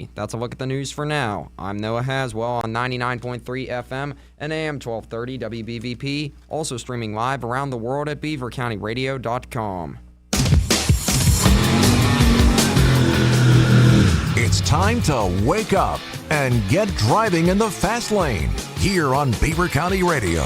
me. That's a look at the news for now. I'm Noah Haswell on 99.3 FM and AM 1230 WBVP, also streaming live around the world at beavercountyradio.com. It's time to wake up and get driving in the fast lane here on Beaver County Radio.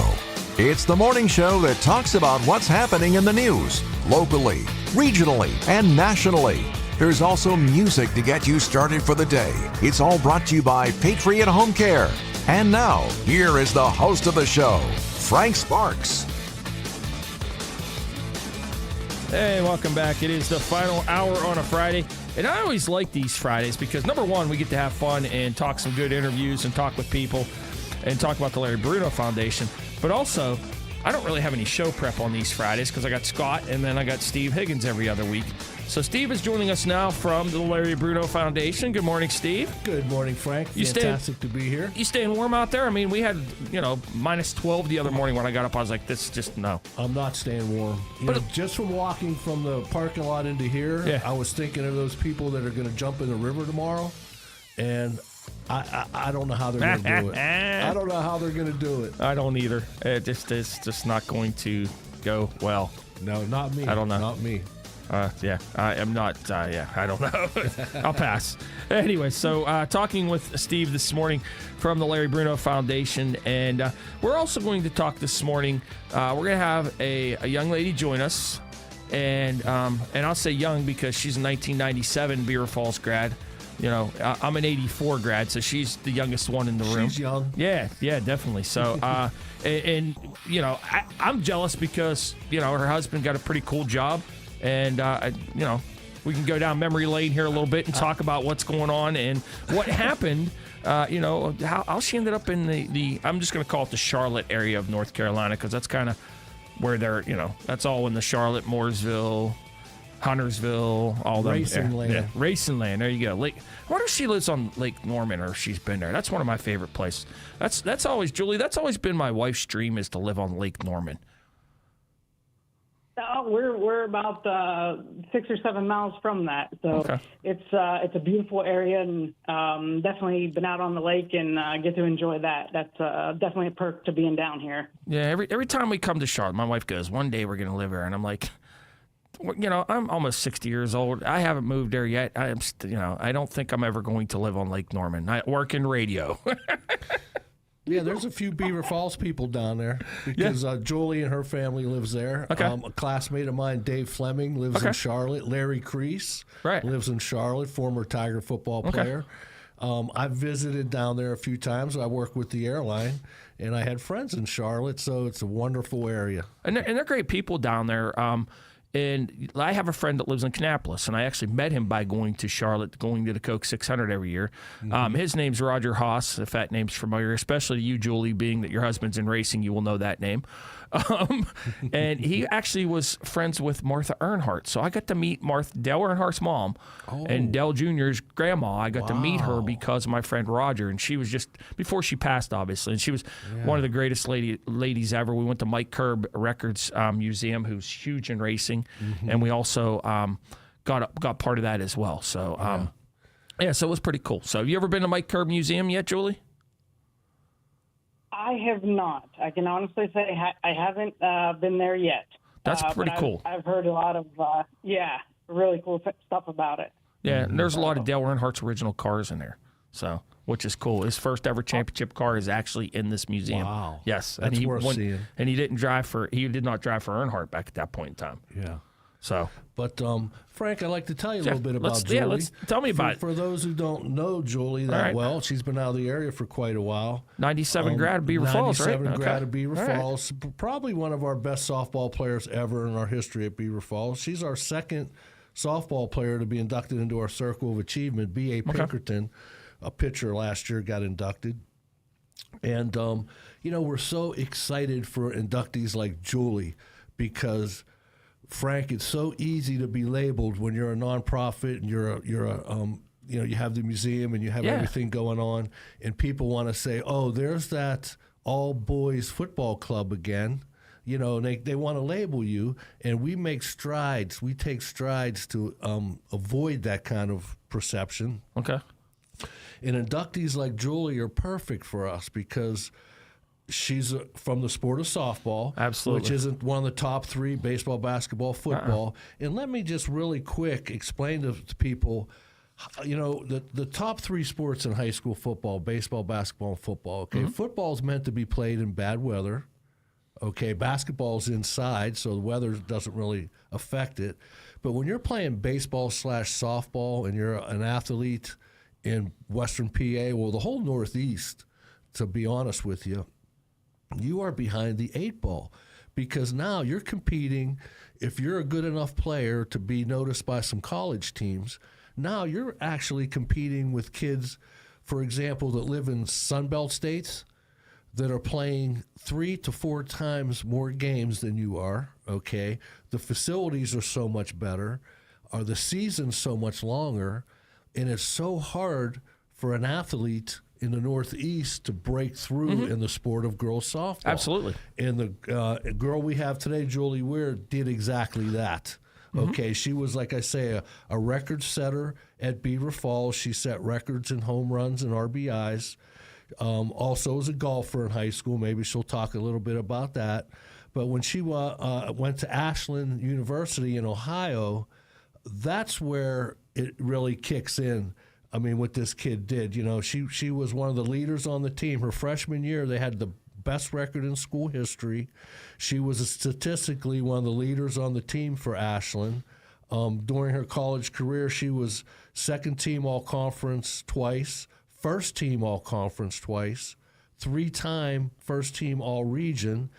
It's the morning show that talks about what's happening in the news, locally, regionally, and nationally. There's also music to get you started for the day. It's all brought to you by Patriot Home Care. And now, here is the host of the show, Frank Sparks. Hey, welcome back. It is the final hour on a Friday. And I always like these Fridays because, number one, we get to have fun and talk some good interviews and talk with people and talk about the Larry Bruno Foundation. But also, I don't really have any show prep on these Fridays because I got Scott and then I got Steve Higgins every other week. So Steve is joining us now from the Larry Bruno Foundation. Good morning, Steve. Good morning, Frank. Fantastic to be here. You staying warm out there? I mean, we had, minus 12 the other morning when I got up. I was like, this just, no. I'm not staying warm. Just from walking from the parking lot into here, yeah. I was thinking of those people that are going to jump in the river tomorrow, and I don't know how they're going to do it. I don't know how they're going to do it. I don't either. It's just not going to go well. No, not me. I don't know. Not me. I am not, I don't know. I'll pass. Anyway, so talking with Steve this morning from the Larry Bruno Foundation, and we're also going to talk this morning. We're going to have a young lady join us, and I'll say young because she's a 1997 Beaver Falls grad. I'm an 84 grad, so she's the youngest one in the room. She's young. Yeah, definitely. So, I'm jealous because, her husband got a pretty cool job. And, we can go down memory lane here a little bit and talk about what's going on and what happened, how she ended up in the I'm just going to call it the Charlotte area of North Carolina because that's kind of where they're, that's all in the Charlotte, Mooresville, Huntersville, all the racing land. Yeah, racing land. There you go. I wonder if she lives on Lake Norman or if she's been there. That's one of my favorite places. That's always, Julie, that's always been my wife's dream is to live on Lake Norman. We're about 6 or 7 miles from that, so okay. It's a beautiful area, and definitely been out on the lake and get to enjoy that. That's definitely a perk to being down here. Yeah, every time we come to Charlotte, my wife goes, "One day we're going to live here," and I'm like, I'm almost 60 years old. I haven't moved there yet. I don't think I'm ever going to live on Lake Norman. I work in radio. Yeah, there's a few Beaver Falls people down there because Julie and her family lives there. Okay. A classmate of mine, Dave Fleming, lives in Charlotte. Larry Crease lives in Charlotte, former Tiger football player. I've visited down there a few times. I work with the airline, and I had friends in Charlotte, so it's a wonderful area. And they're great people down there. And I have a friend that lives in Kannapolis, and I actually met him by going to Charlotte, going to the Coke 600 every year. Mm-hmm. His name's Roger Haas, if that name's familiar, especially to you, Julie, being that your husband's in racing, you will know that name. And he actually was friends with Martha Earnhardt. So I got to meet Dale Earnhardt's mom and Dale Jr.'s grandma. I got to meet her because of my friend Roger. And she was just, before she passed, obviously, and she was one of the greatest ladies ever. We went to Mike Curb Records Museum, who's huge in racing. Mm-hmm. And we also got part of that as well. So, so it was pretty cool. So have you ever been to Mike Curb Museum yet, Julie? I have not. I can honestly say I haven't been there yet. That's pretty cool. I've heard a lot of, really cool stuff about it. Yeah, and there's a lot of Dale Earnhardt's original cars in there, so which is cool. His first ever championship car is actually in this museum. Wow. Yes. That's worth seeing. And he did not drive for Earnhardt back at that point in time. Yeah. So, but Frank, I'd like to tell you a little bit about Julie. Tell me about it. For those who don't know Julie that well, she's been out of the area for quite a while. 97 grad of Beaver Falls, right? 97 grad of Beaver Falls. Probably one of our best softball players ever in our history at Beaver Falls. She's our second softball player to be inducted into our Circle of Achievement. B.A. Pinkerton, a pitcher last year, got inducted. And, we're so excited for inductees like Julie because – Frank, it's so easy to be labeled when you're a nonprofit and you have the museum and you have everything going on, and people want to say, "Oh, there's that all boys football club again." And they want to label you, and we take strides to avoid that kind of perception. Okay. And inductees like Julie are perfect for us because she's from the sport of softball, absolutely, which isn't one of the top 3: baseball, basketball, football. And let me just really quick explain to people, the top 3 sports in high school football: baseball, basketball, and football. Okay, football is meant to be played in bad weather. Okay, basketball's inside, so the weather doesn't really affect it. But when you're playing baseball/softball and you're an athlete in Western PA, well, the whole Northeast, to be honest with you, you are behind the 8 ball, because now you're competing. If you're a good enough player to be noticed by some college teams, now you're actually competing with kids, for example, that live in Sunbelt states that are playing 3 to 4 times more games than you are, okay? The facilities are so much better, or the season's so much longer, and it's so hard for an athlete in the Northeast to break through in the sport of girls softball. Absolutely. And the girl we have today, Julie Weir, did exactly that. Okay, she was, like I say, a record setter at Beaver Falls. She set records in home runs and RBIs. Also was a golfer in high school. Maybe she'll talk a little bit about that. But when she went to Ashland University in Ohio, that's where it really kicks in. I mean, what this kid did, she was one of the leaders on the team. Her freshman year, they had the best record in school history. She was statistically one of the leaders on the team for Ashland. During her college career, she was second team all-conference twice, first team all-conference twice, 3-time first team all-region.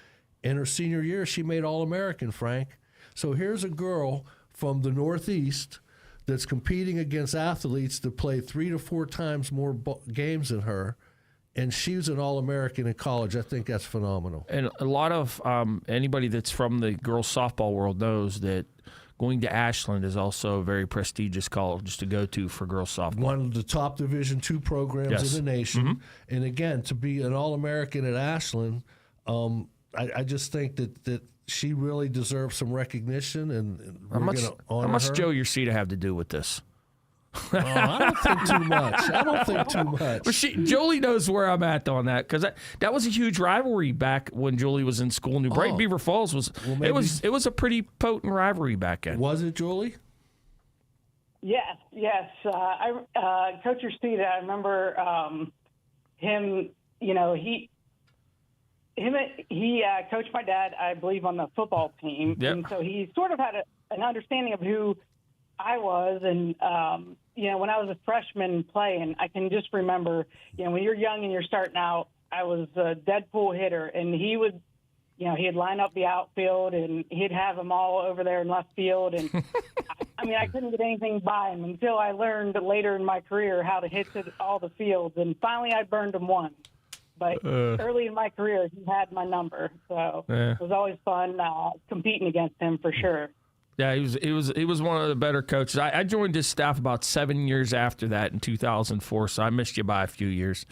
In her senior year, she made All-American, Frank. So here's a girl from the Northeast that's competing against athletes that play 3 to 4 times more games than her, and she's an All-American in college. I think that's phenomenal. And a lot of anybody that's from the girls softball world knows that going to Ashland is also a very prestigious college to go to for girls softball. One of the top Division II programs in the nation. And again, to be an All-American at Ashland, I just think that she really deserves some recognition, and we're going to honor her. How much Joe Ursita have to do with this? I don't think too much. But Jolie knows where I'm at on that, because that was a huge rivalry back when Jolie was in school. New Brighton Beaver Falls was it was a pretty potent rivalry back then. Was it, Jolie? Yes. Coach Ursita, I remember him. He coached my dad, I believe, on the football team, and so he sort of had an understanding of who I was. And when I was a freshman playing, I can just remember, when you're young and you're starting out, I was a dead pool hitter, and he would, he'd line up the outfield, and he'd have them all over there in left field, and I couldn't get anything by him until I learned later in my career how to hit to all the fields, and finally I burned him once. But early in my career, he had my number, so it was always fun competing against him for sure. Yeah, he was one of the better coaches. I joined his staff about 7 years after that in 2004, so I missed you by a few years.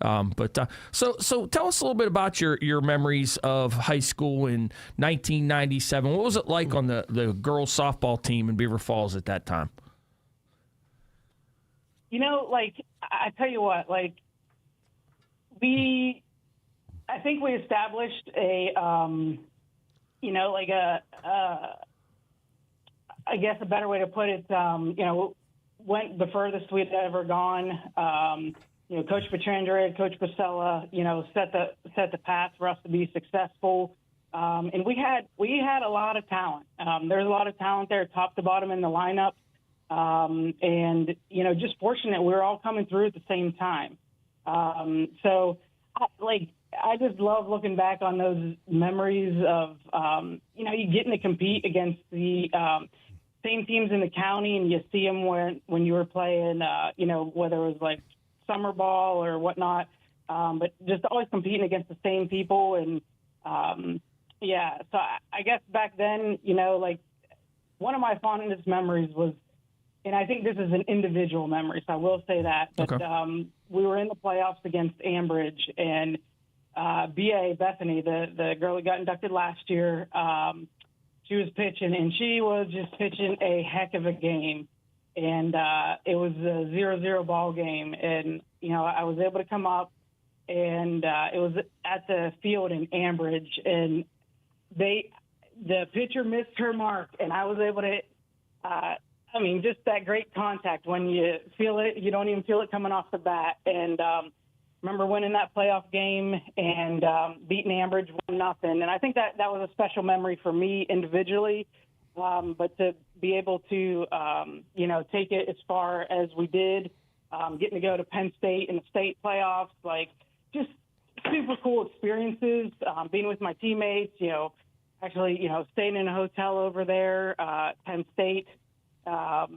So tell us a little bit about your memories of high school in 1997. What was it like on the girls softball team in Beaver Falls at that time? I tell you what, I think we established I guess a better way to put it, went the furthest we'd ever gone. Coach Petrandre, Coach Basella, set the path for us to be successful. And we had a lot of talent. There's a lot of talent there, top to bottom in the lineup. And just fortunate we were all coming through at the same time. I just love looking back on those memories of, you getting to compete against the same teams in the county, and you see them when you were playing, whether it was summer ball or whatnot, but just always competing against the same people. And, so I guess back then, one of my fondest memories was, and I think this is an individual memory, so I will say that, but we were in the playoffs against Ambridge, and B.A. Bethany, the girl that got inducted last year, she was pitching, and she was just pitching a heck of a game. and it was a 0-0 ball game. And, I was able to come up, and it was at the field in Ambridge, and the pitcher missed her mark, and I was able to just that great contact. When you feel it, you don't even feel it coming off the bat. And remember winning that playoff game and beating Ambridge 1-0. And I think that was a special memory for me individually. But to be able to, take it as far as we did, getting to go to Penn State in the state playoffs, just super cool experiences, being with my teammates, actually, staying in a hotel over there, Penn State. My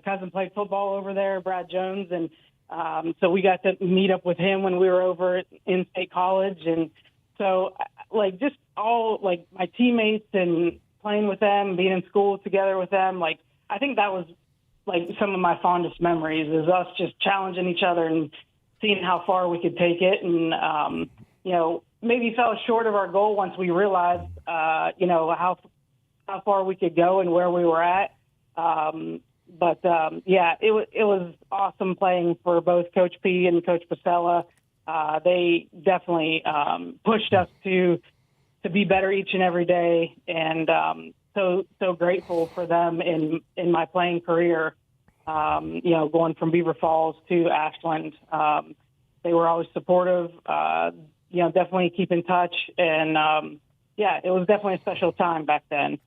cousin played football over there, Brad Jones, and so we got to meet up with him when we were over at in-state college. And so, just all, my teammates and playing with them, being in school together with them, I think that was, some of my fondest memories is us just challenging each other and seeing how far we could take it. And, maybe fell short of our goal once we realized, how far we could go and where we were at. It was awesome playing for both Coach P and Coach Pasella. They definitely pushed us to be better each and every day, and so grateful for them in my playing career. Going from Beaver Falls to Ashland, they were always supportive. Definitely keep in touch, and it was definitely a special time back then.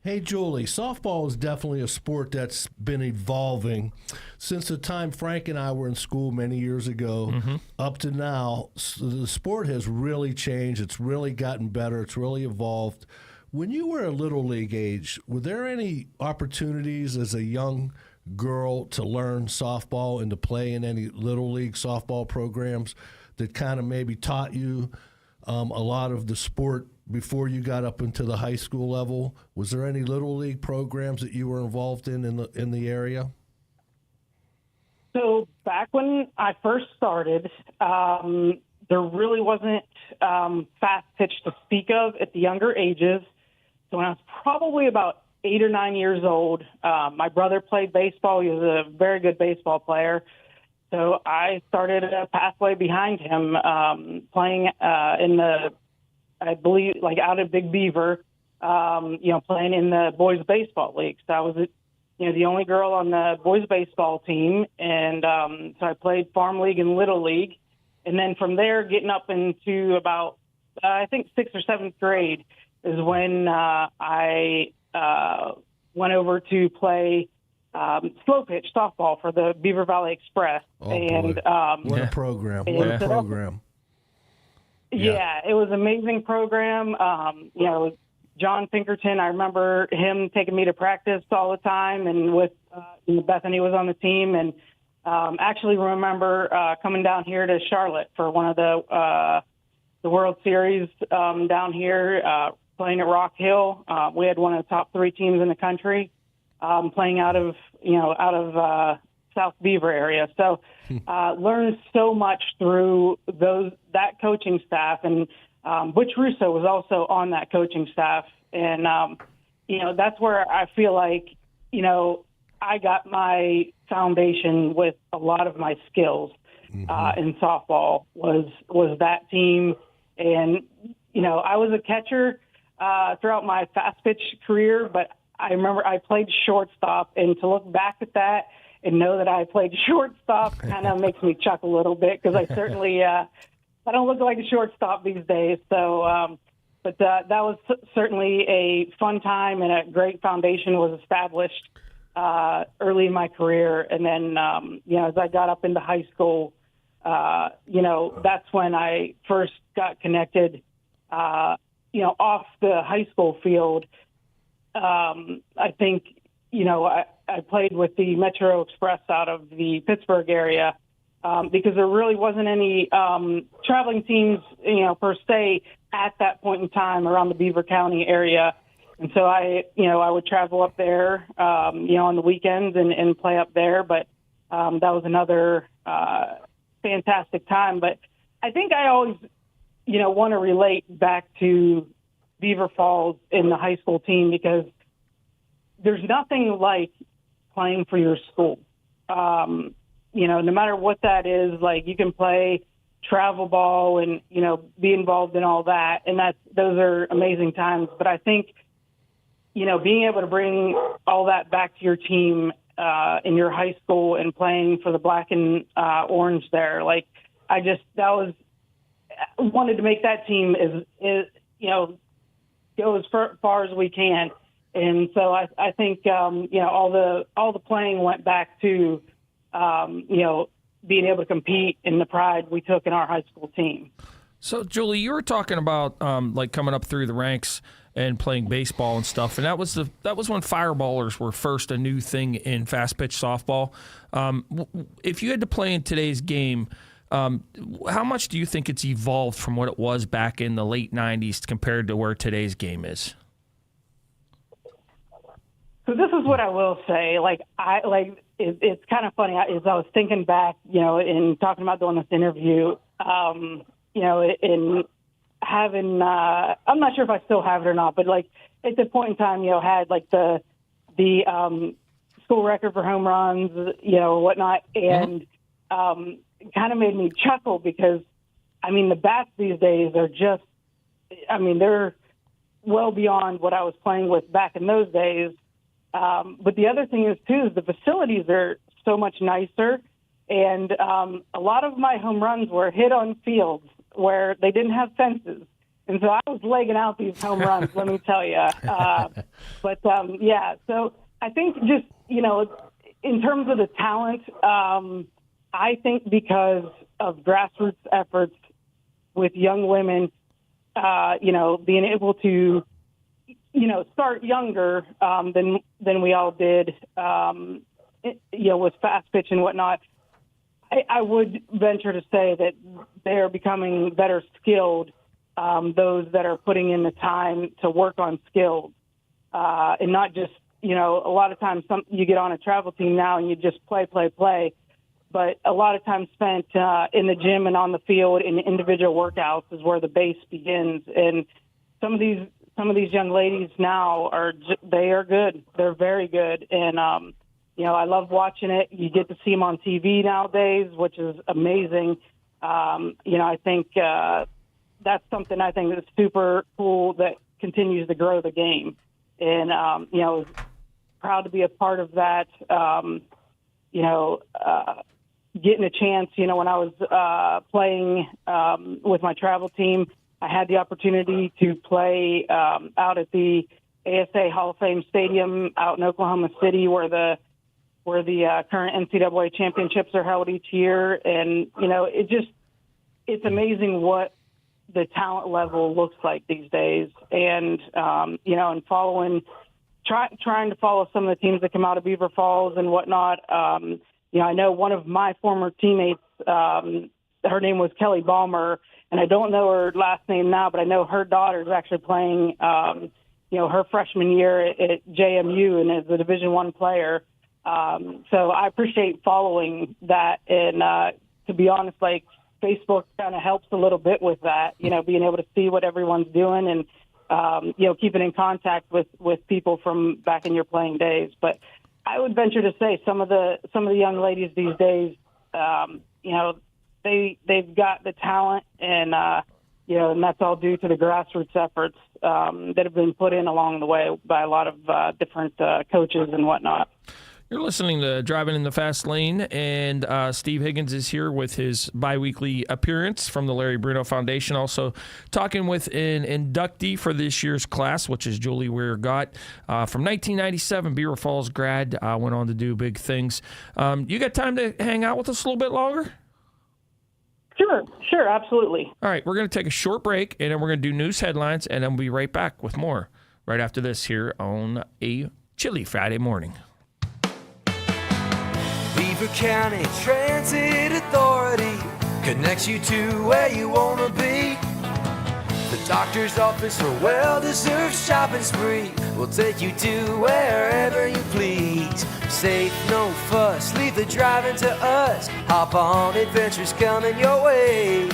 Hey, Julie, softball is definitely a sport that's been evolving since the time Frank and I were in school many years ago up to now. So the sport has really changed. It's really gotten better. It's really evolved. When you were a Little League age, were there any opportunities as a young girl to learn softball and to play in any Little League softball programs that kind of maybe taught you a lot of the sport before you got up into the high school level? Was there any Little League programs that you were involved in the area? So back when I first started, there really wasn't fast pitch to speak of at the younger ages. So when I was probably about 8 or 9 years old, my brother played baseball. He was a very good baseball player. So I started a pathway behind him, playing in the, I believe, out of Big Beaver, playing in the boys baseball league. So I was, the only girl on the boys baseball team. And so I played farm league and Little League. And then from there, getting up into about, I think 6th or 7th grade is when I went over to play slow pitch softball for the Beaver Valley Express. Oh, and what a program! What a program! Yeah, it was an amazing program. John Pinkerton, I remember him taking me to practice all the time, and with Bethany was on the team, and actually remember coming down here to Charlotte for one of the World Series down here, playing at Rock Hill. We had one of the top 3 teams in the country. Playing out of South Beaver area. So learned so much through that coaching staff. And Butch Russo was also on that coaching staff. And, that's where I feel like, I got my foundation with a lot of my skills in softball was that team. And, I was a catcher throughout my fast pitch career, but I remember I played shortstop, and to look back at that and know that I played shortstop kind of makes me chuckle a little bit, because I certainly I don't look like a shortstop these days. So, but that was certainly a fun time, and a great foundation was established early in my career. And then, as I got up into high school, that's when I first got connected, off the high school field. I think, I played with the Metro Express out of the Pittsburgh area because there really wasn't any traveling teams, per se at that point in time around the Beaver County area. And so I would travel up there, on the weekends and play up there. But that was another fantastic time. But I think I always, want to relate back to Beaver Falls in the high school team, because there's nothing like playing for your school. No matter what that is, like you can play travel ball and, be involved in all that. And those are amazing times. But I think, being able to bring all that back to your team in your high school and playing for the black and orange there, wanted to make that team go as far as we can. And so I think, all the playing went back to, being able to compete in the pride we took in our high school team. So, Julie, you were talking about coming up through the ranks and playing baseball and stuff, and that was when fireballers were first a new thing in fast pitch softball. If you had to play in today's game, how much do you think it's evolved from what it was back in the late 90s compared to where today's game is? So this is what I will say. It's kind of funny. As I was thinking back, in talking about doing this interview, in having, I'm not sure if I still have it or not, but at the point in time, had the school record for home runs, whatnot, and kind of made me chuckle because, the bats these days are just, they're well beyond what I was playing with back in those days. But the other thing is the facilities are so much nicer, and a lot of my home runs were hit on fields where they didn't have fences, and so I was legging out these home runs. Let me tell you. So I think just in terms of the talent, I think because of grassroots efforts with young women, being able to start younger than we all did, with fast pitch and whatnot. I would venture to say that they're becoming better skilled, those that are putting in the time to work on skills, and not just, a lot of times you get on a travel team now and you just play, but a lot of time spent in the gym and on the field in individual workouts is where the base begins. And some of these young ladies now they are good. They're very good. And, I love watching it. You get to see them on TV nowadays, which is amazing. I think that's something I think that's super cool that continues to grow the game. And, proud to be a part of that, getting a chance, when I was playing with my travel team, I had the opportunity to play out at the ASA Hall of Fame Stadium out in Oklahoma City, where the current NCAA championships are held each year. And, it's amazing what the talent level looks like these days. And, and trying to follow some of the teams that come out of Beaver Falls and whatnot. I know one of my former teammates, her name was Kelly Balmer, and I don't know her last name now, but I know her daughter is actually playing, her freshman year at JMU and is a Division I player. So I appreciate following that. And to be honest, Facebook kind of helps a little bit with that, being able to see what everyone's doing and, keeping in contact with people from back in your playing days. But I would venture to say some of the young ladies these days, they've got the talent, and and that's all due to the grassroots efforts that have been put in along the way by a lot of different coaches and whatnot. You're listening to Driving in the Fast Lane, and Steve Higgins is here with his biweekly appearance from the Larry Bruno Foundation. Also talking with an inductee for this year's class, which is Julie Weir Gott. From 1997, Beaver Falls grad, went on to do big things. You got time to hang out with us a little bit longer? Sure, absolutely. All right, we're going to take a short break, and then we're going to do news headlines, and then we'll be right back with more right after this here on a chilly Friday morning. Beaver County Transit Authority connects you to where you want to be. The doctor's office for well-deserved shopping spree will take you to wherever you please. Safe, no fuss, leave the driving to us. Hop on, adventures coming your way.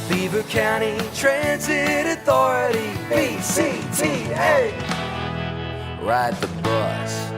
Beaver County Transit Authority, BCTA. ride the bus.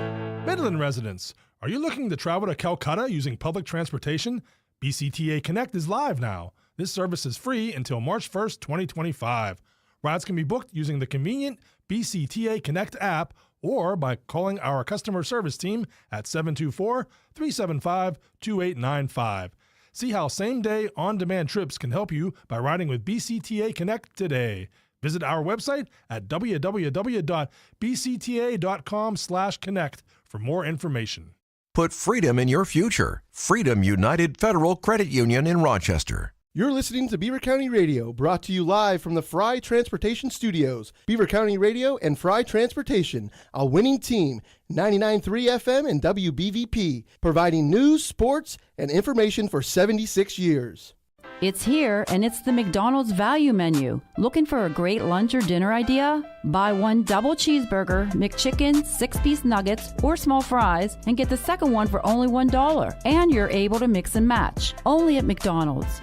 Midland residents, are you looking to travel to Calcutta using public transportation? BCTA Connect is live now. This service is free until March 1st, 2025. Rides can be booked using the convenient BCTA Connect app or by calling our customer service team at 724-375-2895. See how same-day, on-demand trips can help you by riding with BCTA Connect today. Visit our website at www.bcta.com/connect for more information. Put freedom in your future. Freedom United Federal Credit Union in Rochester. You're listening to Beaver County Radio, brought to you live from the Fry Transportation Studios. Beaver County Radio and Fry Transportation, a winning team. 99.3 FM and WBVP, providing news, sports, and information for 76 years. It's here, and it's the McDonald's value menu. Looking for a great lunch or dinner idea? Buy one double cheeseburger, McChicken, 6-piece nuggets, or small fries, and get the second one for only $1. And you're able to mix and match. Only at McDonald's.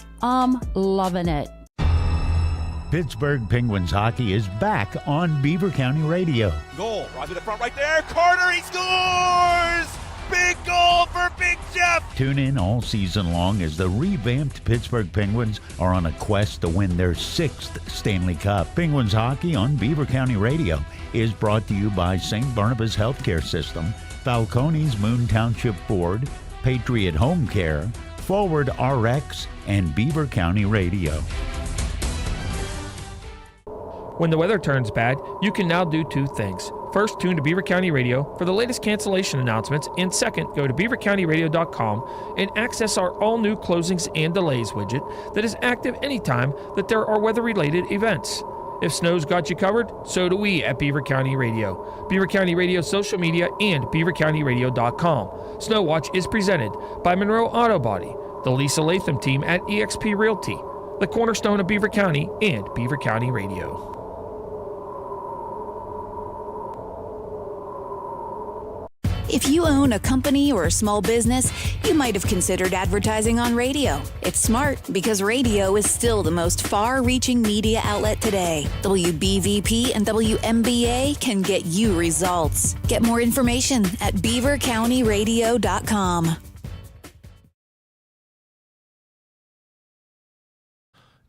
Loving it. Pittsburgh Penguins hockey is back on Beaver County Radio. Goal, right to the front right there. Carter, he scores! Big goal for Big Jeff! Tune in all season long as the revamped Pittsburgh Penguins are on a quest to win their 6th Stanley Cup. Penguins hockey on Beaver County Radio is brought to you by St. Barnabas Healthcare System, Falcone's Moon Township Board, Patriot Home Care, Forward RX, and Beaver County Radio. When the weather turns bad, you can now do 2 things. First, tune to Beaver County Radio for the latest cancellation announcements, and second, go to beavercountyradio.com and access our all-new closings and delays widget that is active anytime that there are weather-related events. If snow's got you covered, so do we at Beaver County Radio. Beaver County Radio social media and beavercountyradio.com. Snow Watch is presented by Monroe Auto Body, the Lisa Latham team at eXp Realty, the cornerstone of Beaver County, and Beaver County Radio. If you own a company or a small business, you might have considered advertising on radio. It's smart because radio is still the most far-reaching media outlet today. WBVP and WMBA can get you results. Get more information at beavercountyradio.com.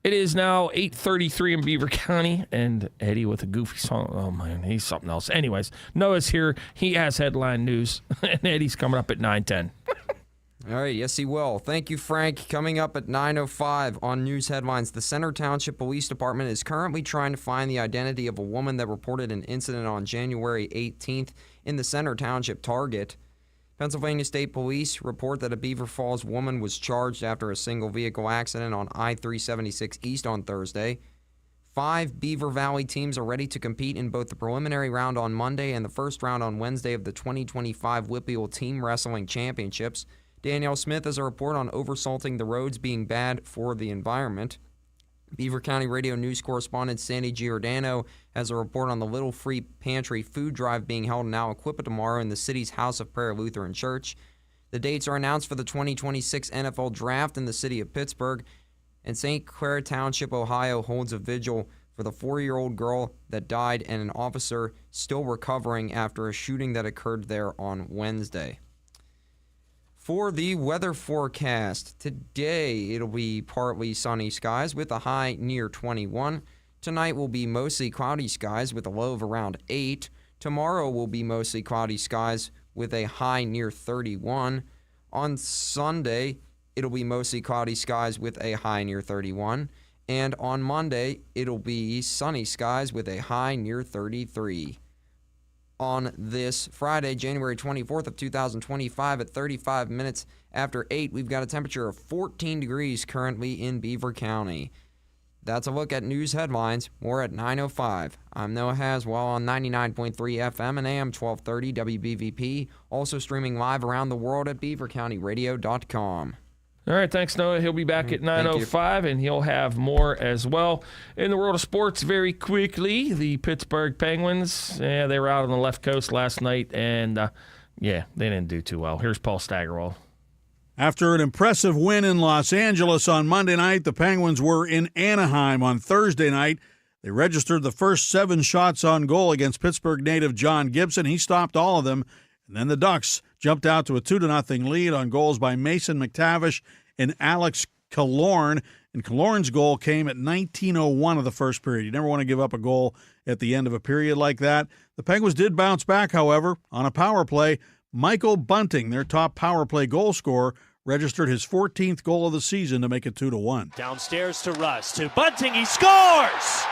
It is now 8:33 in Beaver County, and Eddie with a goofy song. Oh, man, he's something else. Anyways, Noah's here. He has headline news, and Eddie's coming up at 9:10. All right, yes, he will. Thank you, Frank. Coming up at 9:05 on News Headlines, the Center Township Police Department is currently trying to find the identity of a woman that reported an incident on January 18th in the Center Township Target. Pennsylvania State Police report that a Beaver Falls woman was charged after a single vehicle accident on I-376 East on Thursday. 5 Beaver Valley teams are ready to compete in both the preliminary round on Monday and the first round on Wednesday of the 2025 Whippeal Team Wrestling Championships. Danielle Smith has a report on oversalting the roads being bad for the environment. Beaver County Radio News correspondent Sandy Giordano has a report on the Little Free Pantry food drive being held in Aliquippa tomorrow in the city's House of Prayer Lutheran Church. The dates are announced for the 2026 NFL Draft in the city of Pittsburgh, and St. Clair Township, Ohio holds a vigil for the 4-year-old girl that died and an officer still recovering after a shooting that occurred there on Wednesday. For the weather forecast, today it'll be partly sunny skies with a high near 21. Tonight will be mostly cloudy skies with a low of around 8. Tomorrow will be mostly cloudy skies with a high near 31. On Sunday, it'll be mostly cloudy skies with a high near 31. And on Monday, it'll be sunny skies with a high near 33. On this Friday, January 24th of 2025 at 35 minutes after 8, we've got a temperature of 14 degrees currently in Beaver County. That's a look at news headlines. More at 9:05. I'm Noah Haswell on 99.3 FM and AM 1230 WBVP, also streaming live around the world at beavercountyradio.com. All right, thanks, Noah. He'll be back at 9:05, and he'll have more as well. In the world of sports, very quickly, the Pittsburgh Penguins, they were out on the left coast last night, and, they didn't do too well. Here's Paul Staggerwald. After an impressive win in Los Angeles on Monday night, the Penguins were in Anaheim on Thursday night. They registered the first 7 shots on goal against Pittsburgh native John Gibson. He stopped all of them. And then the Ducks jumped out to a 2-0 lead on goals by Mason McTavish and Alex Killorn. And Killorn's goal came at 19:01 of the first period. You never want to give up a goal at the end of a period like that. The Penguins did bounce back, however, on a power play. Michael Bunting, their top power play goal scorer, registered his 14th goal of the season to make it 2-1. Downstairs to Russ, to Bunting, he scores!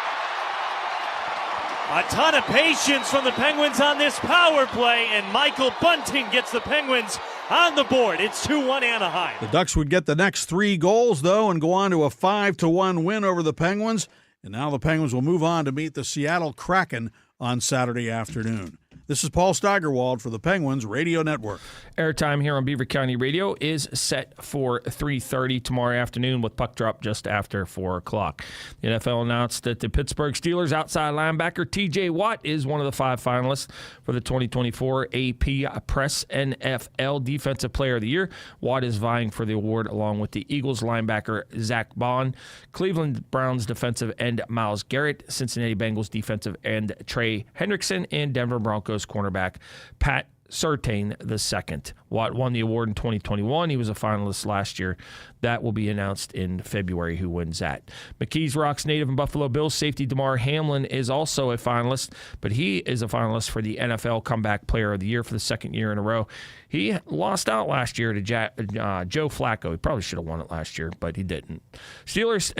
A ton of patience from the Penguins on this power play, and Michael Bunting gets the Penguins on the board. It's 2-1 Anaheim. The Ducks would get the next 3 goals, though, and go on to a 5-1 win over the Penguins. And now the Penguins will move on to meet the Seattle Kraken on Saturday afternoon. This is Paul Steigerwald for the Penguins Radio Network. Airtime here on Beaver County Radio is set for 3:30 tomorrow afternoon with puck drop just after 4 o'clock. The NFL announced that the Pittsburgh Steelers outside linebacker T.J. Watt is one of the 5 finalists for the 2024 AP Press NFL Defensive Player of the Year. Watt is vying for the award along with the Eagles linebacker Zach Bond, Cleveland Browns defensive end Myles Garrett, Cincinnati Bengals defensive end Trey Hendrickson, and Denver Broncos cornerback Pat Surtain II. Watt won the award in 2021. He was a finalist last year. That will be announced in February who wins that. McKees Rocks native and Buffalo Bills safety Damar Hamlin is also a finalist, but he is a finalist for the NFL Comeback Player of the Year for the second year in a row. He lost out last year to Joe Flacco. He probably should have won it last year, but he didn't. Steelers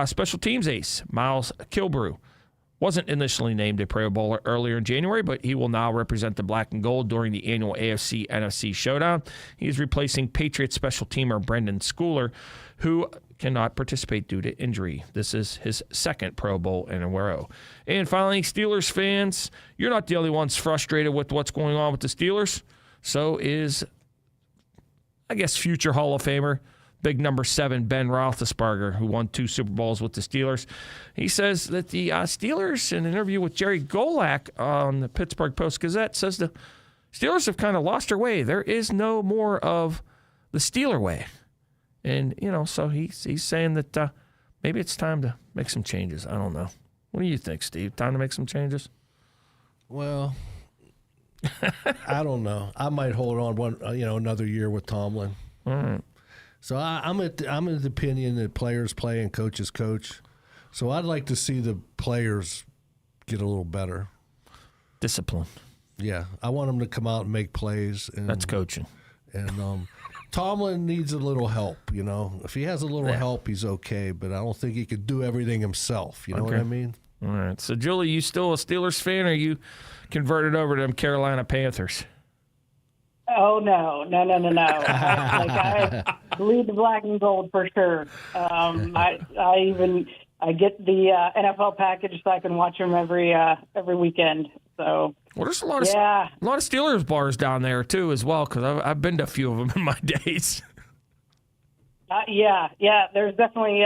special teams ace Miles Kilbrew wasn't initially named a Pro Bowler earlier in January, but he will now represent the black and gold during the annual AFC-NFC showdown. He's replacing Patriots special teamer Brendan Schooler, who cannot participate due to injury. This is his second Pro Bowl in a row. And finally, Steelers fans, you're not the only ones frustrated with what's going on with the Steelers. So is, I guess, future Hall of Famer, big number 7, Ben Roethlisberger, who won 2 Super Bowls with the Steelers. He says that the Steelers, in an interview with Jerry Golak on the Pittsburgh Post-Gazette, says the Steelers have kind of lost their way. There is no more of the Steeler way. And, so he's saying that maybe it's time to make some changes. I don't know. What do you think, Steve? Time to make some changes? Well, I don't know. I might hold on another year with Tomlin. All right. So I'm of the opinion that players play and coaches coach. So I'd like to see the players get a little better. Discipline. Yeah, I want them to come out and make plays. And, that's coaching. And Tomlin needs a little help. If he has a little help, he's okay. But I don't think he could do everything himself. You know what I mean? All right. So Julie, you still a Steelers fan, or are you converted over to them Carolina Panthers? Oh, no. I bleed the black and gold for sure. I get the NFL package so I can watch them every weekend. So well, there's a lot of Steelers bars down there too as well, because I've been to a few of them in my days. Yeah. There's definitely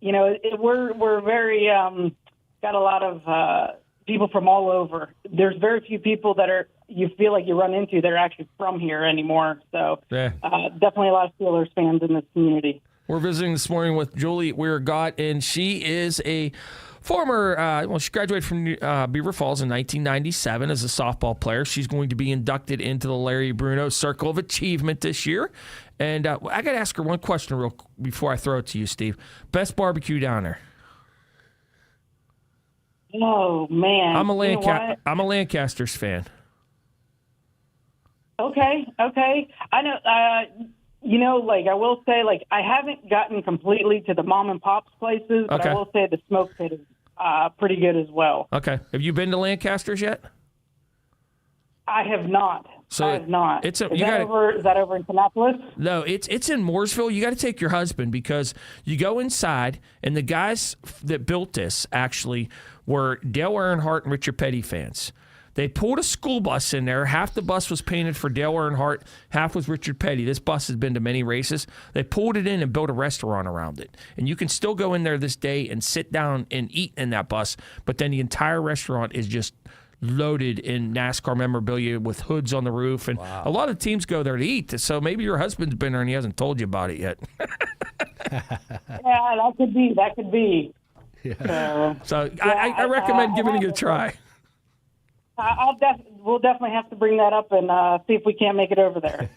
we're very got a lot of people from all over. There's very few people that you feel like you run into that are actually from here anymore. So definitely a lot of Steelers fans in this community. We're visiting this morning with Julie Weir Gott, and she is a former, she graduated from Beaver Falls in 1997 as a softball player. She's going to be inducted into the Larry Bruno Circle of Achievement this year. And I got to ask her one question before I throw it to you, Steve. Best barbecue down there? Oh, man. I'm a Lancasters fan. Okay. I know, I will say, I haven't gotten completely to the mom and pop's places, but I will say the smoke pit is pretty good as well. Okay. Have you been to Lancasters yet? I have not. So I have not. Is that over in Kannapolis? No, it's in Mooresville. You got to take your husband, because you go inside, and the guys that built this actually were Dale Earnhardt and Richard Petty fans. They pulled a school bus in there. Half the bus was painted for Dale Earnhardt, half was Richard Petty. This bus has been to many races. They pulled it in and built a restaurant around it. And you can still go in there this day and sit down and eat in that bus, but then the entire restaurant is just loaded in NASCAR memorabilia with hoods on the roof. And a lot of teams go there to eat. So maybe your husband's been there and he hasn't told you about it yet. Yeah, that could be. So I recommend giving it a try. We'll definitely have to bring that up and see if we can't make it over there.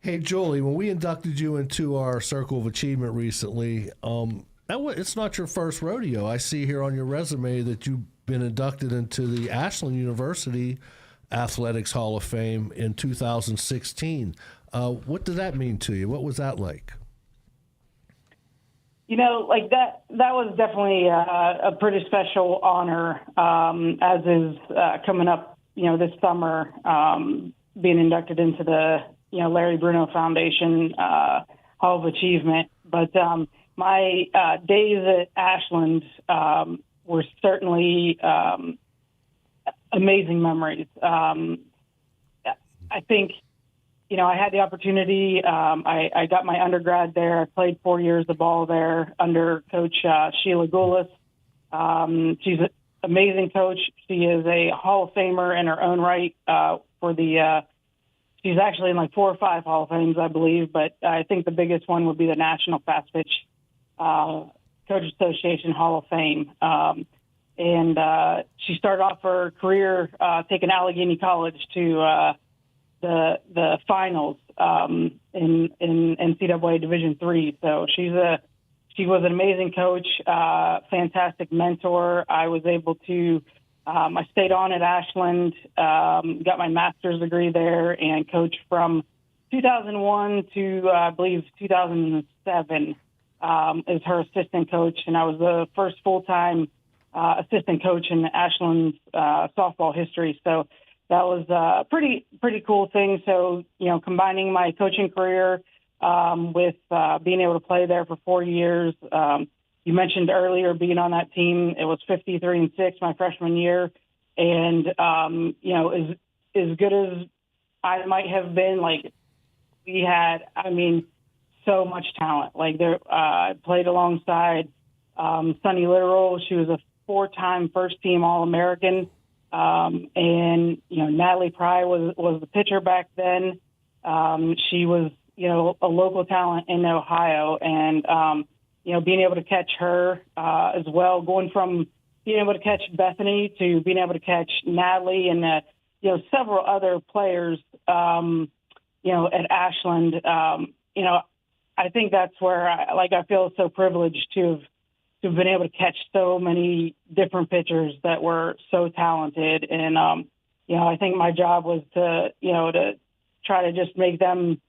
Hey, Julie, when we inducted you into our Circle of Achievement recently, it's not your first rodeo. I see here on your resume that you've been inducted into the Ashland University Athletics Hall of Fame in 2016. What did that mean to you? What was that like? Like that was definitely a pretty special honor, as is coming up, this summer, being inducted into the, Larry Bruno Foundation Hall of Achievement. But my days at Ashland were certainly amazing memories. I think, I had the opportunity. I got my undergrad there. I played 4 years of ball there under Coach Sheila Goulas. She's an amazing coach. She is a Hall of Famer in her own right. She's actually in like 4 or 5 Hall of Fames, I believe. But I think the biggest one would be the National Fast Pitch Coach Association Hall of Fame. And she started off her career taking Allegheny College to the finals in NCAA Division III. So she was an amazing coach, fantastic mentor. I was able to I stayed on at Ashland, got my master's degree there, and coached from 2001 to I believe 2007 as her assistant coach, and I was the first full-time assistant coach in Ashland's softball history. So that was a pretty cool thing. So, combining my coaching career with being able to play there for 4 years. You mentioned earlier being on that team. It was 53-6 my freshman year. And, as good as I might have been, like, we had, so much talent. Like, I played alongside Sunny Literal. She was a 4-time first-team All-American. And Natalie Pry was the pitcher back then. She was, a local talent in Ohio, and, being able to catch her, as well, going from being able to catch Bethany to being able to catch Natalie and, several other players, at Ashland, I think that's where I feel so privileged to have been able to catch so many different pitchers that were so talented. And, I think my job was to try to just make them,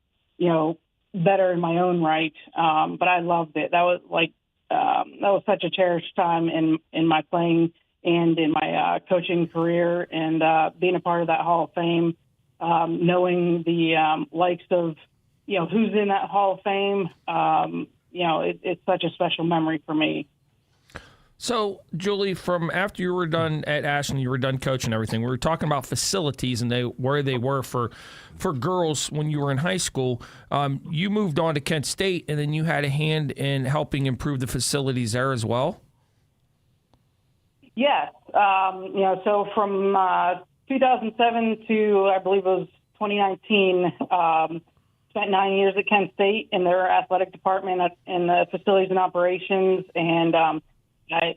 better in my own right. But I loved it. That was such a cherished time in my playing and in my coaching career, and being a part of that Hall of Fame, knowing the likes of, who's in that Hall of Fame, it's such a special memory for me. So, Julie, from after you were done at Ashland, you were done coaching and everything, we were talking about facilities and where they were for girls when you were in high school. You moved on to Kent State, and then you had a hand in helping improve the facilities there as well? Yes. So from 2007 to, I believe it was 2019, spent 9 years at Kent State in their athletic department in the facilities and operations, and I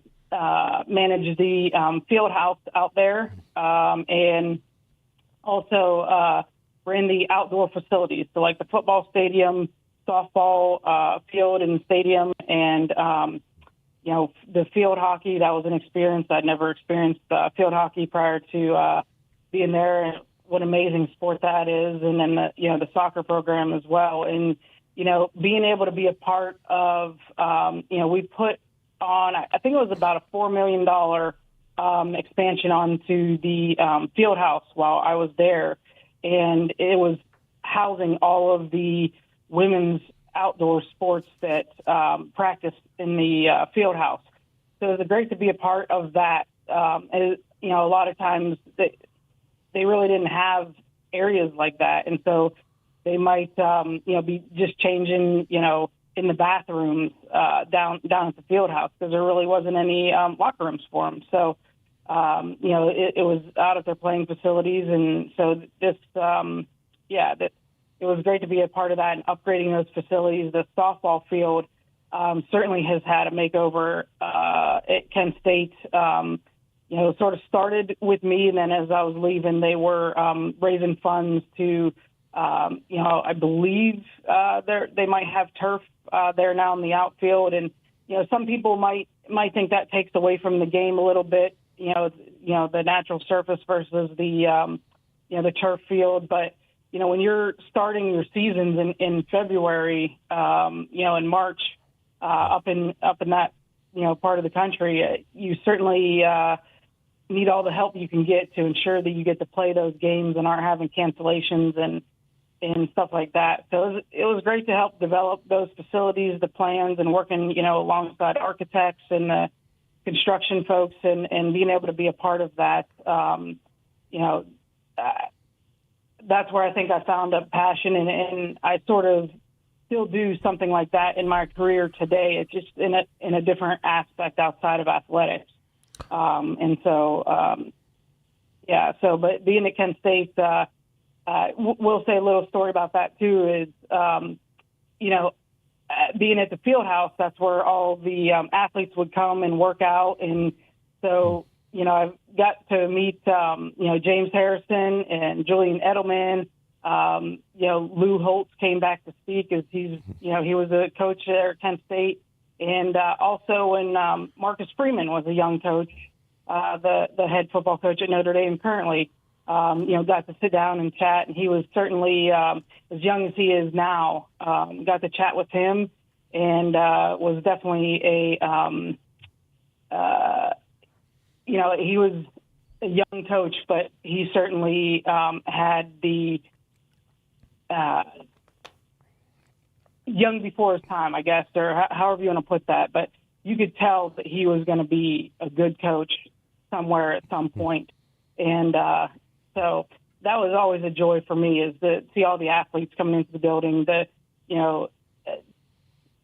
managed the field house out there, and also we're in the outdoor facilities, so like the football stadium, softball field and stadium, and the field hockey. That was an experience. I'd never experienced field hockey prior to being there. What an amazing sport that is, and then the soccer program as well, and being able to be a part of we put on, I think it was about a $4 million expansion onto the field house while I was there. And it was housing all of the women's outdoor sports that practice in the field house. So it was great to be a part of that. And, a lot of times they really didn't have areas like that. And so they might, be just changing, in the bathrooms down at the field house, because there really wasn't any locker rooms for them. So, it was out at their playing facilities. And so this, it was great to be a part of that and upgrading those facilities. The softball field certainly has had a makeover at Kent State. Sort of started with me, and then as I was leaving, they were raising funds to, I believe they might have turf there now in the outfield, and some people might think that takes away from the game a little bit. The natural surface versus the turf field, but when you're starting your seasons in February, in March, up in that part of the country, you certainly need all the help you can get to ensure that you get to play those games and aren't having cancellations and stuff like that. So it was great to help develop those facilities, the plans, and working alongside architects and the construction folks and being able to be a part of that. That's where I think I found a passion, and I sort of still do something like that in my career today. It's just in a different aspect outside of athletics. But being at Kent State, we'll say a little story about that too, is, being at the field house, that's where all the athletes would come and work out. And so, I've got to meet, James Harrison and Julian Edelman. Lou Holtz came back to speak as he was a coach there at Kent State. And also when Marcus Freeman was a young coach, the head football coach at Notre Dame currently, got to sit down and chat. And he was certainly as young as he is now. Got to chat with him and was definitely he was a young coach, but he certainly had the young before his time, I guess, or however you want to put that. But you could tell that he was going to be a good coach somewhere at some point. And so that was always a joy for me, is to see all the athletes coming into the building,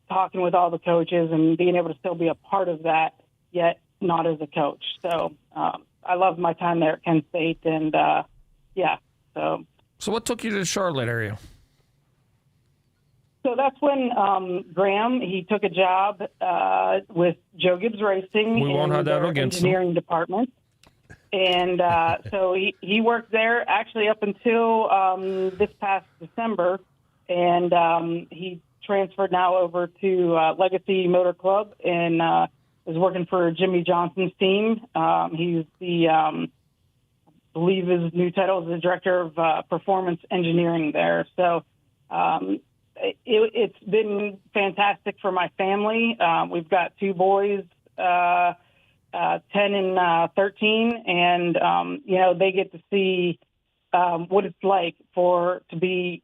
talking with all the coaches and being able to still be a part of that, yet not as a coach. So I loved my time there at Kent State. And, So what took you to the Charlotte area? So that's when Graham, he took a job with Joe Gibbs Racing in their engineering department. And so he worked there actually up until this past December. And he transferred now over to Legacy Motor Club and is working for Jimmy Johnson's team. He's I believe his new title is the Director of Performance Engineering there. So it's been fantastic for my family. We've got two boys, 10 and 13, and they get to see what it's like to be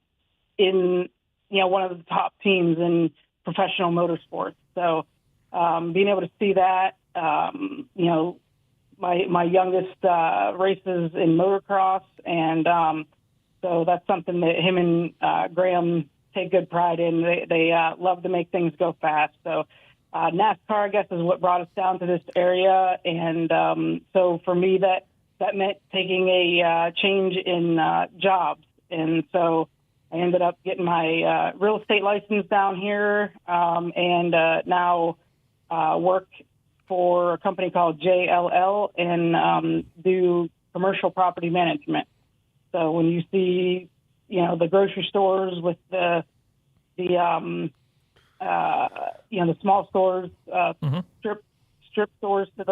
in one of the top teams in professional motorsports. So being able to see that, my youngest races in motocross, and so that's something that him and Graham take good pride in. They love to make things go fast. So NASCAR, I guess, is what brought us down to this area. And so for me, that meant taking a change in jobs. And so I ended up getting my real estate license down here and now work for a company called JLL and do commercial property management. So when you see the grocery stores with the small stores, strip stores to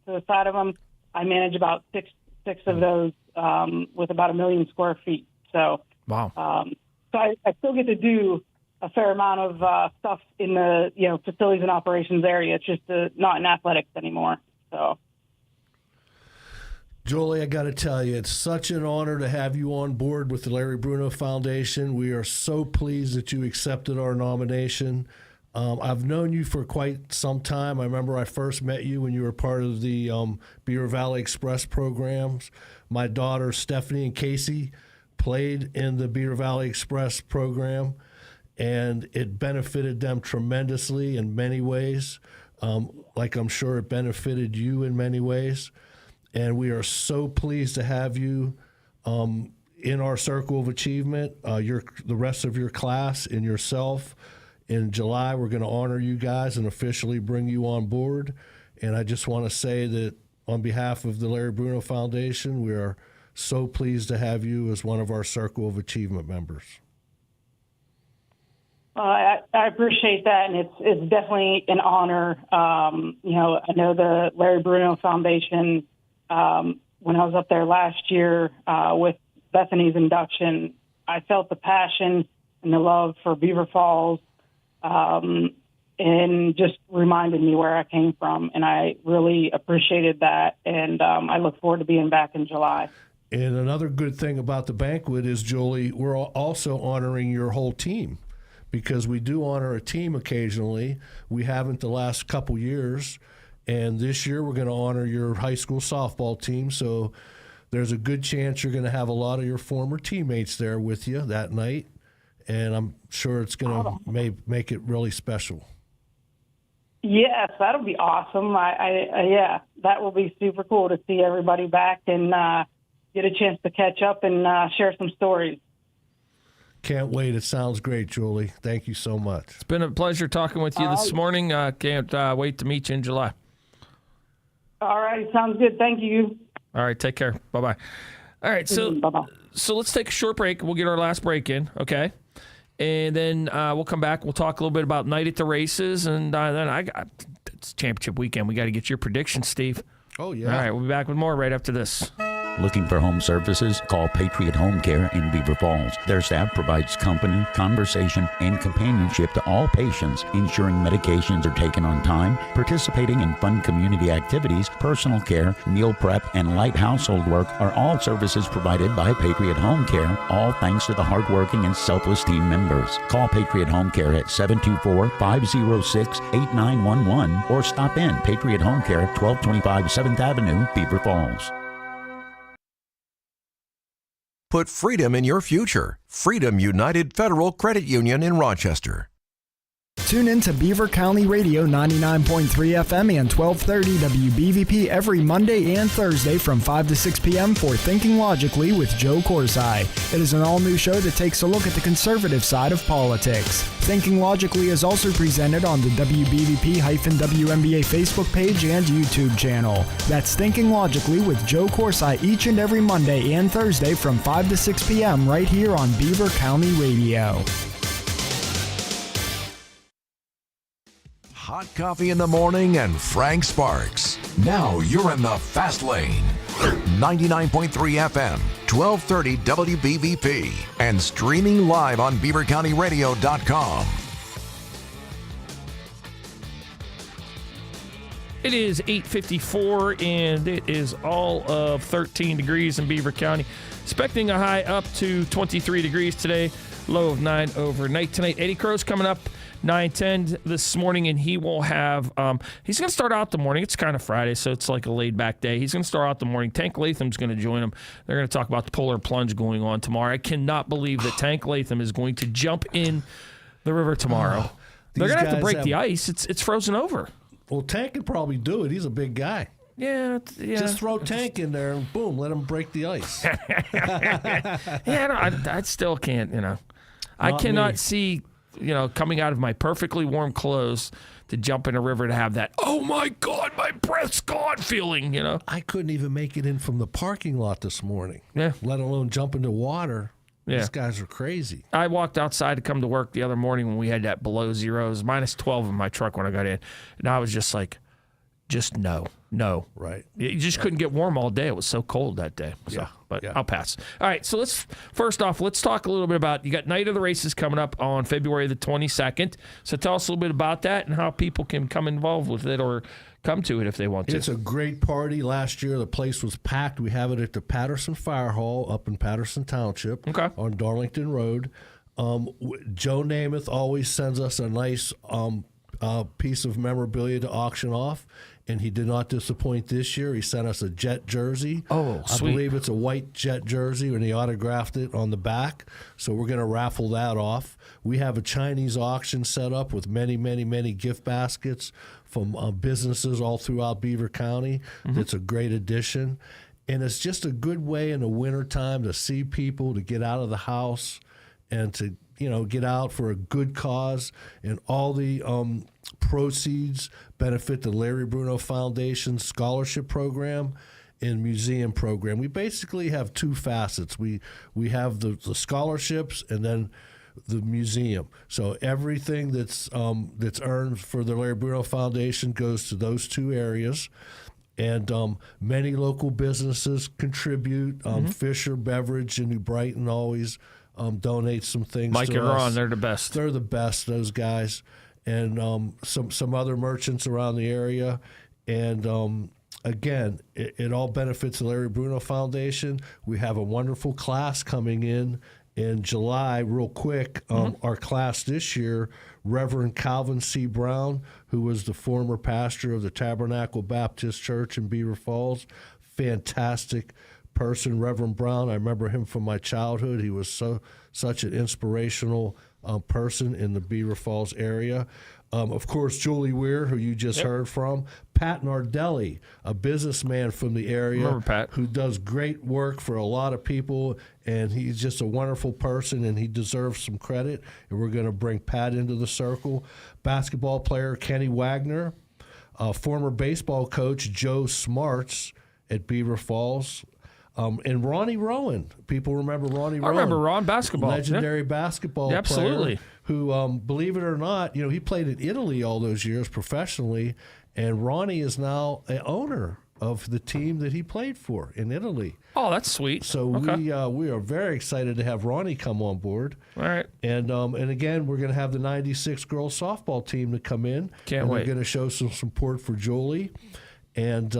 the side of them, I manage about six of those with about 1 million square feet. So wow. So I still get to do a fair amount of stuff in the facilities and operations area. It's just not in athletics anymore. So. Julie, I got to tell you, it's such an honor to have you on board with the Larry Bruno Foundation. We are so pleased that you accepted our nomination. I've known you for quite some time. I remember I first met you when you were part of the Beaver Valley Express programs. My daughters, Stephanie and Casey, played in the Beaver Valley Express program, and it benefited them tremendously in many ways, like I'm sure it benefited you in many ways. And we are so pleased to have you in our circle of achievement, the rest of your class and yourself. In July, we're going to honor you guys and officially bring you on board. And I just want to say that on behalf of the Larry Bruno Foundation, we are so pleased to have you as one of our Circle of Achievement members. I appreciate that, and it's definitely an honor. I know the Larry Bruno Foundation, when I was up there last year with Bethany's induction, I felt the passion and the love for Beaver Falls, and just reminded me where I came from, and I really appreciated that, and I look forward to being back in July. And another good thing about the banquet is, Julie, we're also honoring your whole team, because we do honor a team occasionally. We haven't the last couple years, and this year we're going to honor your high school softball team, so there's a good chance you're going to have a lot of your former teammates there with you that night, and I'm sure it's going to make it really special. Yes, that'll be awesome. Yeah, that will be super cool to see everybody back and get a chance to catch up and share some stories. Can't wait. It sounds great, Julie. Thank you so much. It's been a pleasure talking with you this morning. Can't wait to meet you in July. All right, sounds good. Thank you. All right, take care. Bye-bye. All right, so let's take a short break. We'll get our last break in, okay? And then we'll come back. We'll talk a little bit about night at the races, and then it's championship weekend. We got to get your predictions, Steve. Oh, yeah. All right, we'll be back with more right after this. Looking for home services? Call Patriot Home Care in Beaver Falls. Their staff provides company, conversation, and companionship to all patients, ensuring medications are taken on time, participating in fun community activities, personal care, meal prep, and light household work are all services provided by Patriot Home Care, all thanks to the hardworking and selfless team members. Call Patriot Home Care at 724-506-8911 or stop in Patriot Home Care, 1225 7th Avenue, Beaver Falls. Put freedom in your future. Freedom United Federal Credit Union in Rochester. Tune in to Beaver County Radio 99.3 FM and 1230 WBVP every Monday and Thursday from 5 to 6 p.m. for Thinking Logically with Joe Corsai. It is an all-new show that takes a look at the conservative side of politics. Thinking Logically is also presented on the WBVP-WNBA Facebook page and YouTube channel. That's Thinking Logically with Joe Corsai each and every Monday and Thursday from 5 to 6 p.m. right here on Beaver County Radio. Hot coffee in the morning and Frank Sparks. Now you're in the fast lane. 99.3 FM, 1230 WBVP, and streaming live on BeaverCountyRadio.com. It is 8:54, and it is all of 13 degrees in Beaver County. Expecting a high up to 23 degrees today, low of 9 overnight tonight. Eddie Crow's coming up 9:10 this morning, and he will have he's going to start out the morning. It's kind of Friday, so it's like a laid-back day. He's going to start out the morning. Tank Latham's going to join him. They're going to talk about the polar plunge going on tomorrow. I cannot believe that Tank Latham is going to jump in the river tomorrow. They're going to have to break the ice. It's frozen over. Well, Tank could probably do it. He's a big guy. Yeah. Just throw Tank in there and boom, let him break the ice. I still can't, I cannot see, coming out of my perfectly warm clothes to jump in a river to have that, oh my God, my breath's gone feeling, I couldn't even make it in from the parking lot this morning. Yeah. Let alone jump into water. Yeah. These guys are crazy. I walked outside to come to work the other morning when we had that below zero. It was minus 12 in my truck when I got in. And I was just like, no. Right. You just couldn't get warm all day. It was so cold that day. So, I'll pass. All right, so let's talk a little bit about, you got Night of the Races coming up on February the 22nd. So tell us a little bit about that and how people can come involved with it or come to it if they want to. It's a great party. Last year, the place was packed. We have it at the Patterson Fire Hall up in Patterson Township on Darlington Road. Joe Namath always sends us a nice piece of memorabilia to auction off, and he did not disappoint this year. He sent us a Jet jersey. Oh, sweet. I believe it's a white Jet jersey, and he autographed it on the back, so we're going to raffle that off. We have a Chinese auction set up with many, many, many gift baskets from businesses all throughout Beaver County. It's a great addition, and it's just a good way in the wintertime to see people, to get out of the house, and to get out for a good cause, and all the proceeds benefit the Larry Bruno Foundation scholarship program and museum program. We basically have two facets. We have the scholarships and then the museum. So everything that's earned for the Larry Bruno Foundation goes to those two areas. And many local businesses contribute. Fisher Beverage in New Brighton always donates some things Mike to and us. Ron, they're the best. They're the best, those guys. And some other merchants around the area. And again, it all benefits the Larry Bruno Foundation. We have a wonderful class coming in July. Real quick, our class this year, Reverend Calvin C. Brown, who was the former pastor of the Tabernacle Baptist Church in Beaver Falls, fantastic person, Reverend Brown. I remember him from my childhood. He was such an inspirational person in the Beaver Falls area. Of course, Julie Weir, who you just heard from. Pat Nardelli, a businessman from the area who does great work for a lot of people, and he's just a wonderful person, and he deserves some credit, and we're going to bring Pat into the circle. Basketball player Kenny Wagner, former baseball coach Joe Smarts at Beaver Falls, and Ronnie Rowan. People remember Ronnie Rowan. I remember Ron, basketball. Legendary basketball player. Absolutely. Who, believe it or not, he played in Italy all those years professionally, and Ronnie is now an owner of the team that he played for in Italy. Oh, that's sweet. So we are very excited to have Ronnie come on board. All right. And again, we're going to have the 96 girls softball team to come in. Can't wait. We're going to show some support for Julie. And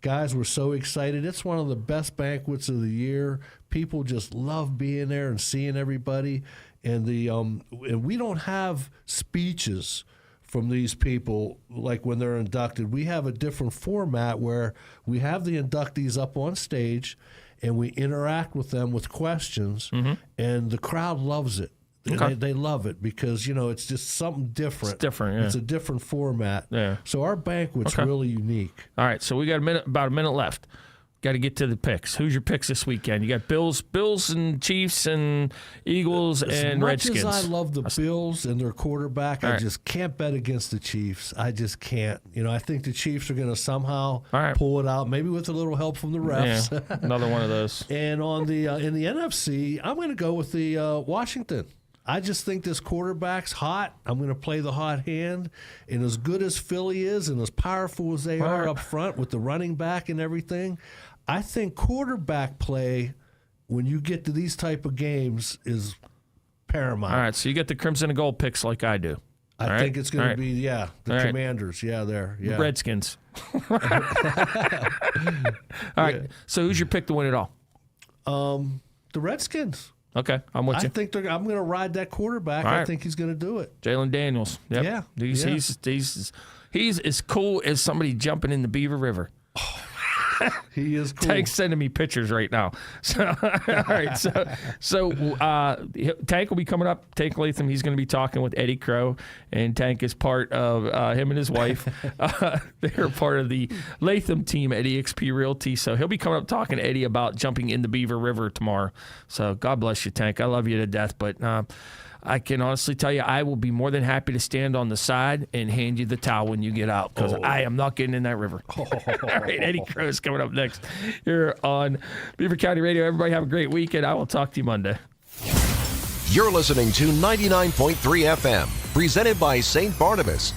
guys, we're so excited. It's one of the best banquets of the year. People just love being there and seeing everybody. And and we don't have speeches from these people like when they're inducted. We have a different format where we have the inductees up on stage and we interact with them with questions, and the crowd loves it. Okay. They love it because, it's just something different. It's different, yeah. It's a different format. Yeah. So our banquet's really unique. All right, so we got about a minute left. Got to get to the picks. Who's your picks this weekend? You got Bills and Chiefs and Eagles and Redskins. As much as I love the Bills and their quarterback, I just can't bet against the Chiefs. I just can't. I think the Chiefs are going to somehow pull it out, maybe with a little help from the refs. Yeah, another one of those. And on the in the NFC, I'm going to go with the Washington. I just think this quarterback's hot. I'm going to play the hot hand. And as good as Philly is and as powerful as they are up front with the running back and everything, I think quarterback play, when you get to these type of games, is paramount. All right, so you get the Crimson and Gold picks like I do. I think it's going to be, the Commanders. Yeah, there. Yeah. Redskins. All right, so who's your pick to win it all? The Redskins. Okay, I'm with you. I think I'm going to ride that quarterback. I think he's going to do it. Jalen Daniels. Yep. Yeah. He's as cool as somebody jumping in the Beaver River. He is cool. Tank's sending me pictures right now. So, all right. So Tank will be coming up. Tank Latham, he's going to be talking with Eddie Crow, and Tank is part of him and his wife. They're part of the Latham team at EXP Realty. So he'll be coming up talking to Eddie about jumping in the Beaver River tomorrow. So God bless you, Tank. I love you to death, but I can honestly tell you, I will be more than happy to stand on the side and hand you the towel when you get out, because I am not getting in that river. All right, Eddie Crow is coming up next here on Beaver County Radio. Everybody have a great weekend. I will talk to you Monday. You're listening to 99.3 FM, presented by St. Barnabas.